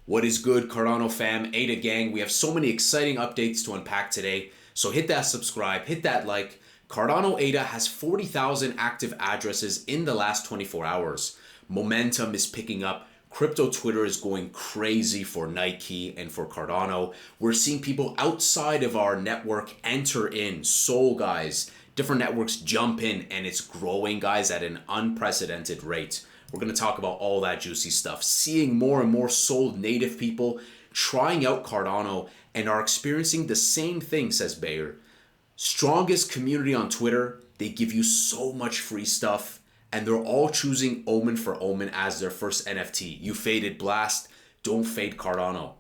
What is good, Cardano fam, ADA gang? We have so many exciting updates to unpack today. So hit that subscribe, hit that like. Cardano ADA has 40,000 active addresses in the last 24 hours. Momentum is picking up. Crypto Twitter is going crazy for Nike and for Cardano. We're seeing people outside of our network enter in. Sol guys, different networks jump in, and it's growing, guys, at an unprecedented rate. We're going to talk about all that juicy stuff. Seeing more and more Sol native people trying out Cardano and are experiencing the same thing, says Bayer. Strongest community on Twitter. They give you so much free stuff, and they're all choosing Omen for Omen as their first NFT. You faded Blast, don't fade Cardano.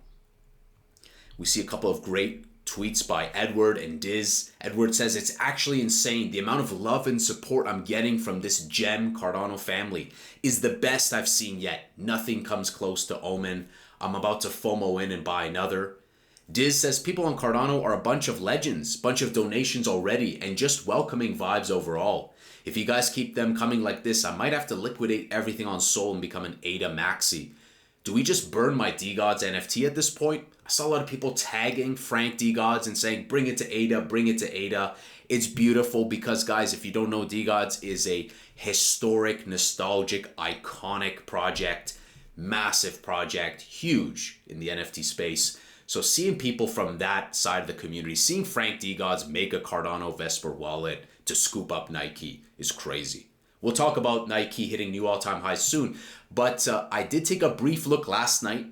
We see a couple of great tweets by Edward and Diz. Edward says, it's actually insane. The amount of love and support I'm getting from this gem Cardano family is the best I've seen yet. Nothing comes close to Omen. I'm about to FOMO in and buy another. Diz says, people on Cardano are a bunch of legends, bunch of donations already, and just welcoming vibes overall. If you guys keep them coming like this, I might have to liquidate everything on Sol and become an ADA maxi. Do we just burn my DGods NFT at this point? I saw a lot of people tagging Frank DGods and saying, bring it to ADA, bring it to ADA. It's beautiful because, guys, if you don't know, DGods is a historic, nostalgic, iconic project, massive project, huge in the NFT space. So seeing people from that side of the community, seeing Frank DGods make a Cardano Vesper wallet to scoop up Nike is crazy. We'll talk about Nike hitting new all-time highs soon, but I did take a brief look last night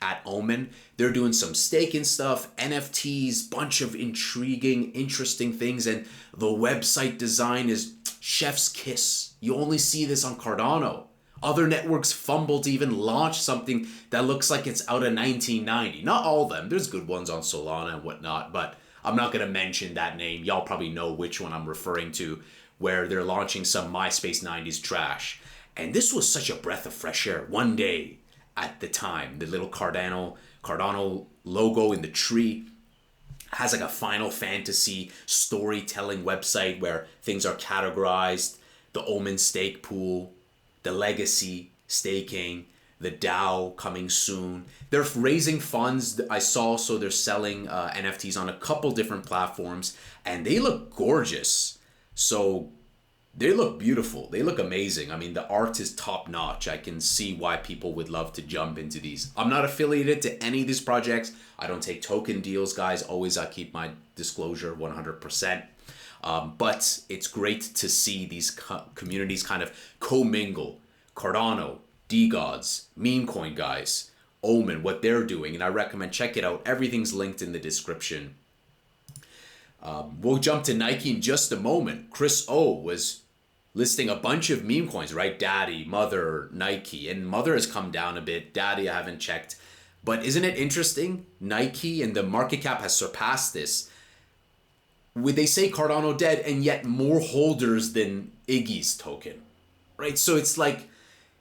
at Omen. They're doing some staking stuff, NFTs, bunch of intriguing, interesting things, and the website design is chef's kiss. You only see this on Cardano. Other networks fumble to even launch something that looks like it's out of 1990. Not all of them. There's good ones on Solana and whatnot, but I'm not going to mention that name. Y'all probably know which one I'm referring to, where they're launching some MySpace 90s trash. And this was such a breath of fresh air. One day at the time, the little Cardano logo in the tree has like a Final Fantasy storytelling website where things are categorized, the Omen stake pool, the legacy staking, the DAO coming soon. They're raising funds, I saw, so they're selling NFTs on a couple different platforms, and they look gorgeous. So they look beautiful. They look amazing. I mean, the art is top notch. I can see why people would love to jump into these. I'm not affiliated to any of these projects. I don't take token deals, guys. Always I keep my disclosure 100%. But it's great to see these communities kind of commingle. Cardano, DGods, Memecoin guys, Omen, what they're doing. And I recommend check it out. Everything's linked in the description. We'll jump to Nike in just a moment. Chris O was listing a bunch of meme coins, right? Daddy, Mother, Nike. And Mother has come down a bit. Daddy, I haven't checked. But isn't it interesting? Nike and the market cap has surpassed this. They say Cardano dead, and yet more holders than Iggy's token, right? So it's like,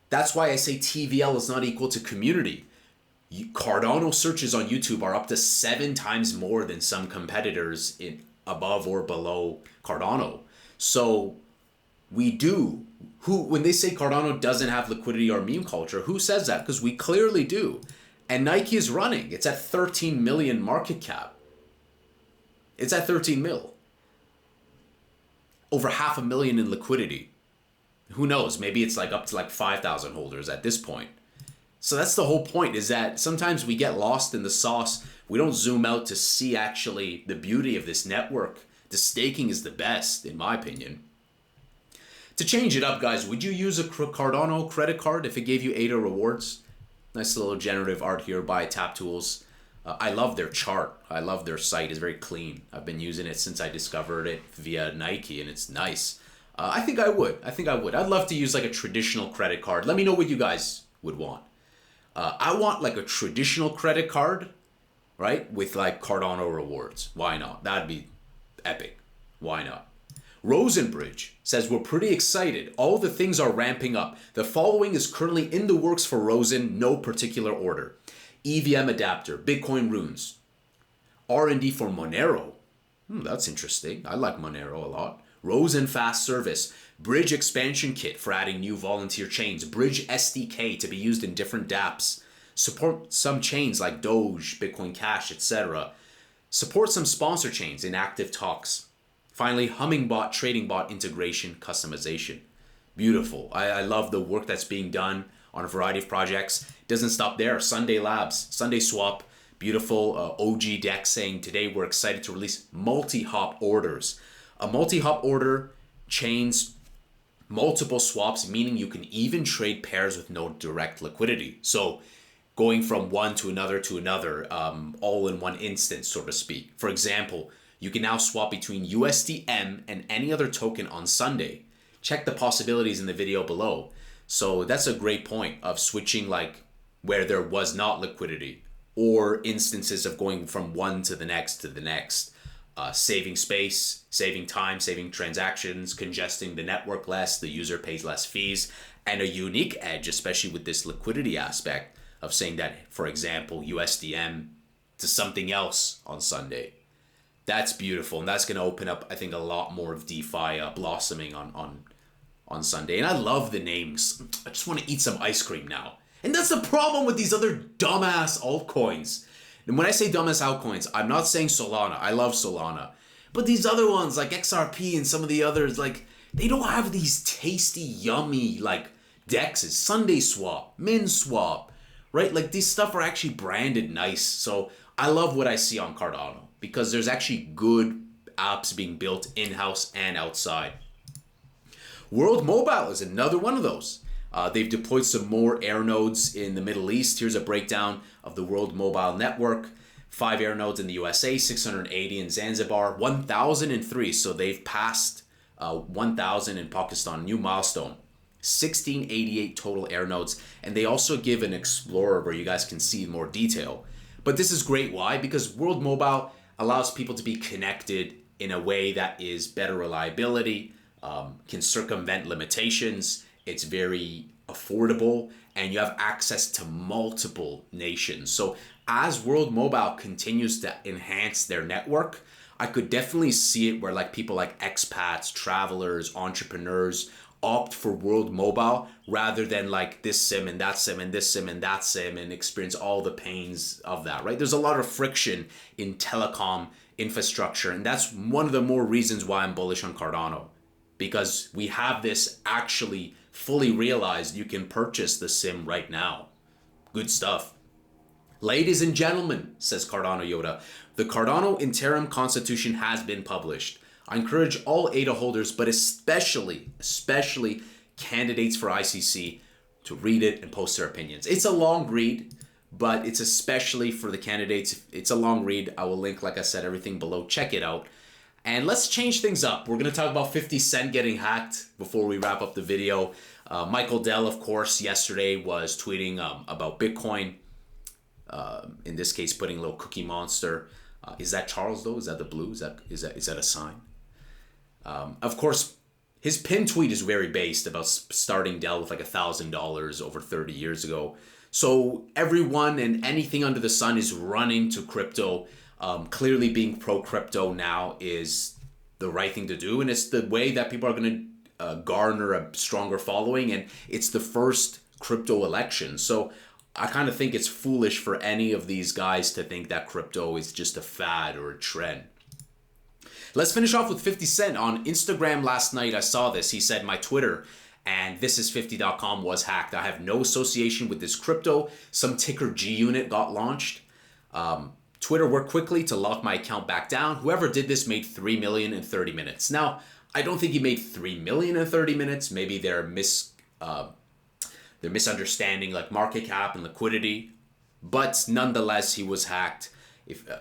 that's why I say TVL is not equal to community. Cardano searches on YouTube are up to 7 times more than some competitors in above or below Cardano. So when they say Cardano doesn't have liquidity or meme culture, who says that? Because we clearly do. And Nike is running. It's at 13 million market cap. It's at 13 mil. Over 500,000 in liquidity. Who knows? Maybe it's like up to like 5,000 holders at this point. So that's the whole point, is that sometimes we get lost in the sauce. We don't zoom out to see actually the beauty of this network. The staking is the best, in my opinion. To change it up, guys, would you use a Cardano credit card if it gave you ADA rewards? Nice little generative art here by Tap Tools. I love their chart. I love their site. It's very clean. I've been using it since I discovered it via Nike, and it's nice. I think I would. I'd love to use like a traditional credit card. Let me know what you guys would want. I want like a traditional credit card, right? With like Cardano rewards. Why not? That'd be epic. Why not? Rosenbridge says, we're pretty excited. All the things are ramping up. The following is currently in the works for Rosen, no particular order. EVM adapter, Bitcoin runes, R&D for Monero. That's interesting. I like Monero a lot. Rosen fast service, Bridge expansion kit for adding new volunteer chains, Bridge SDK to be used in different dApps. Support some chains like Doge, Bitcoin Cash, etc. Support some sponsor chains in active talks. Finally, Hummingbot trading bot integration customization. Beautiful. I love the work that's being done on a variety of projects. It doesn't stop there. Sunday Labs, Sunday Swap, beautiful OG deck saying today we're excited to release multi-hop orders. A multi-hop order chains multiple swaps, meaning you can even trade pairs with no direct liquidity. So going from one to another, all in one instance, so to speak. For example, you can now swap between USDM and any other token on Sunday. Check the possibilities in the video below. So that's a great point of switching like where there was not liquidity, or instances of going from one to the next, saving space, saving time, saving transactions, congesting the network less, the user pays less fees, and a unique edge, especially with this liquidity aspect of saying that, for example, USDM to something else on Sunday. That's beautiful, and that's going to open up, I think, a lot more of DeFi blossoming on Sunday. And I love the names. I just want to eat some ice cream now. And that's the problem with these other dumbass altcoins. And when I say dumbass altcoins, I'm not saying Solana. I love Solana. But these other ones like XRP and some of the others, like, they don't have these tasty, yummy, like, dexes. Sunday Swap, Min Swap, right? Like, these stuff are actually branded nice. So I love what I see on Cardano because there's actually good apps being built in-house and outside. World Mobile is another one of those. They've deployed some more air nodes in the Middle East. Here's a breakdown of the World Mobile Network. 5 air nodes in the USA, 680 in Zanzibar, 1,003. So they've passed 1,000 in Pakistan, new milestone. 1688 total air nodes. And they also give an explorer where you guys can see more detail. But this is great. Why? Because World Mobile allows people to be connected in a way that is better reliability, can circumvent limitations. It's very affordable, and you have access to multiple nations. So as World Mobile continues to enhance their network, I could definitely see it where like people like expats, travelers, entrepreneurs opt for World Mobile rather than like this sim and that sim and this sim and that sim and experience all the pains of that, right? There's a lot of friction in telecom infrastructure, and that's one of the more reasons why I'm bullish on Cardano, because we have this actually fully realized. You can purchase the sim right now. Good stuff. Ladies and gentlemen, says Cardano Yoda, the Cardano interim constitution has been published. I encourage all ADA holders, but especially candidates for ICC, to read it and post their opinions. It's a long read, but it's especially for the candidates. It's a long read. I will link, like I said, everything below. Check it out. And let's change things up. We're going to talk about 50 Cent getting hacked before we wrap up the video. Michael Dell, of course, yesterday was tweeting about Bitcoin. In this case, putting a little Cookie Monster. Is that Charles, though? Is that the blue? Is that a sign? Of course, his pin tweet is very based about starting Dell with like $1,000 over 30 years ago. So everyone and anything under the sun is running to crypto. Clearly being pro-crypto now is the right thing to do, and it's the way that people are going to garner a stronger following, and it's the first crypto election. So I kind of think it's foolish for any of these guys to think that crypto is just a fad or a trend. Let's finish off with 50 Cent. On Instagram last night, I saw this. He said, my Twitter and thisis50.com was hacked. I have no association with this crypto. Some ticker G unit got launched. Twitter worked quickly to lock my account back down. Whoever did this made $3 million in 30 minutes. Now, I don't think he made $3 million in 30 minutes. Maybe they're misunderstanding like market cap and liquidity, but nonetheless, he was hacked.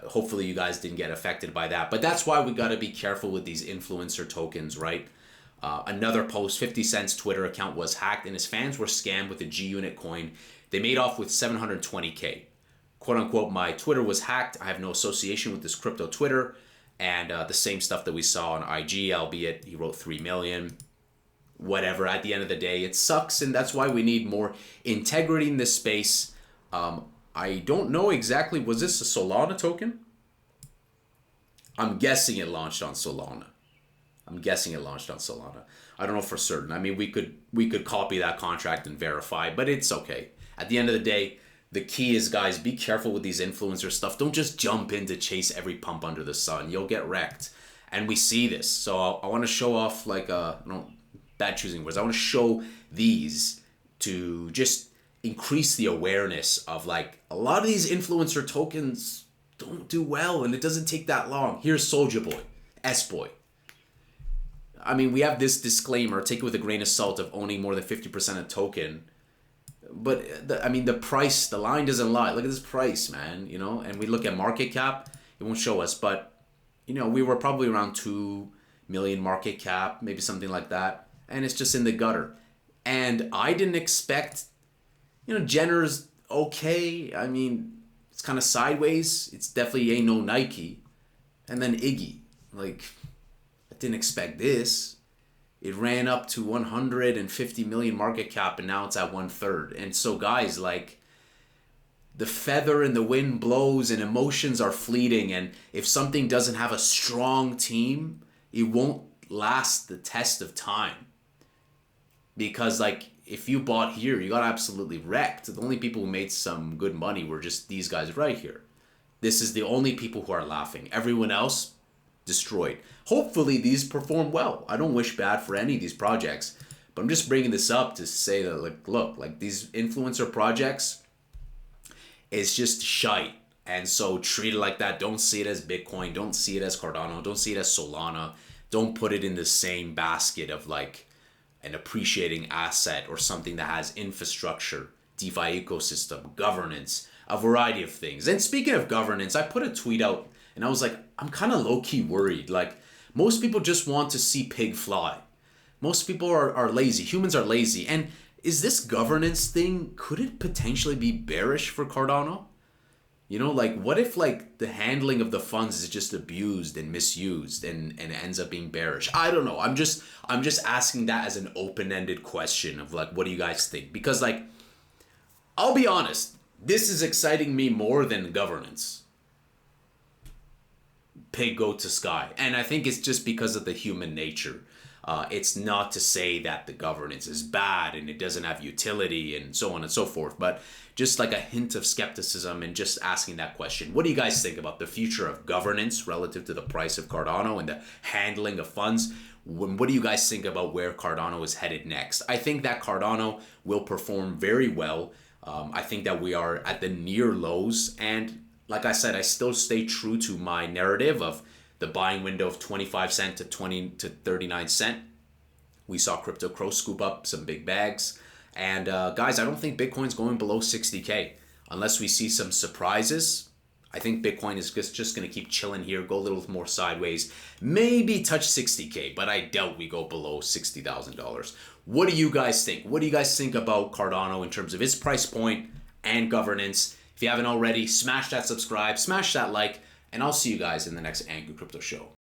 Hopefully you guys didn't get affected by that. But that's why we got to be careful with these influencer tokens, right? Another post, 50 Cent's Twitter account was hacked and his fans were scammed with a G unit coin. They made off with 720K. Quote unquote, my Twitter was hacked. I have no association with this crypto Twitter. And the same stuff that we saw on IG, albeit he wrote 3 million. Whatever, at the end of the day, it sucks. And that's why we need more integrity in this space. I don't know exactly, was this a Solana token? I'm guessing it launched on Solana. I don't know for certain. I mean, we could copy that contract and verify, but it's okay. At the end of the day, The key is, guys, be careful with these influencer stuff. Don't just jump in to chase every pump under the sun. You'll get wrecked. And we see this. So I want to show off, like, no, bad choosing words. I want to show these to just increase the awareness of, like, a lot of these influencer tokens don't do well, and it doesn't take that long. Here's Soldier Boy, S-Boy. I mean, we have this disclaimer, take it with a grain of salt, of owning more than 50% of token. But, the price, the line doesn't lie. Look at this price, man, and we look at market cap, it won't show us, but, we were probably around 2 million market cap, maybe something like that, and it's just in the gutter. And I didn't expect, Jenner's okay. I mean, it's kind of sideways. It's definitely ain't no Nike. And then Iggy, like, I didn't expect this. It ran up to 150 million market cap, and now it's at 1/3. And so, guys, like, the feather in the wind blows and emotions are fleeting. And if something doesn't have a strong team, it won't last the test of time. Because, like, if you bought here, you got absolutely wrecked. The only people who made some good money were just these guys right here. This is the only people who are laughing. Everyone else, destroyed. Hopefully these perform well. I don't wish bad for any of these projects, but I'm just bringing this up to say that, like, look, like, these influencer projects is just shite. And so treat it like that. Don't see it as Bitcoin. Don't see it as Cardano. Don't see it as Solana. Don't put it in the same basket of, like, an appreciating asset or something that has infrastructure, DeFi ecosystem, governance, a variety of things. And speaking of governance, I put a tweet out and I was like, I'm kind of low-key worried. Like, most people just want to see pig fly. Most people are lazy. Humans are lazy. And is this governance thing, could it potentially be bearish for Cardano? Like, what if, like, the handling of the funds is just abused and misused and it ends up being bearish? I don't know. I'm just asking that as an open-ended question of, like, what do you guys think? Because, like, I'll be honest, this is exciting me more than governance. Pig go to sky. And I think it's just because of the human nature. It's not to say that the governance is bad and it doesn't have utility and so on and so forth, but just like a hint of skepticism and just asking that question. What do you guys think about the future of governance relative to the price of Cardano and the handling of funds? What do you guys think about where Cardano is headed next? I think that Cardano will perform very well. I think that we are at the near lows, and like I said, I still stay true to my narrative of the buying window of 25 cent to 20 to 39 cent. We saw Crypto Crow scoop up some big bags. And guys, I don't think Bitcoin's going below 60K. Unless we see some surprises, I think Bitcoin is just going to keep chilling here, go a little more sideways, maybe touch 60K, but I doubt we go below $60,000. What do you guys think? What do you guys think about Cardano in terms of its price point and governance? If you haven't already, smash that subscribe, smash that like, and I'll see you guys in the next Angry Crypto Show.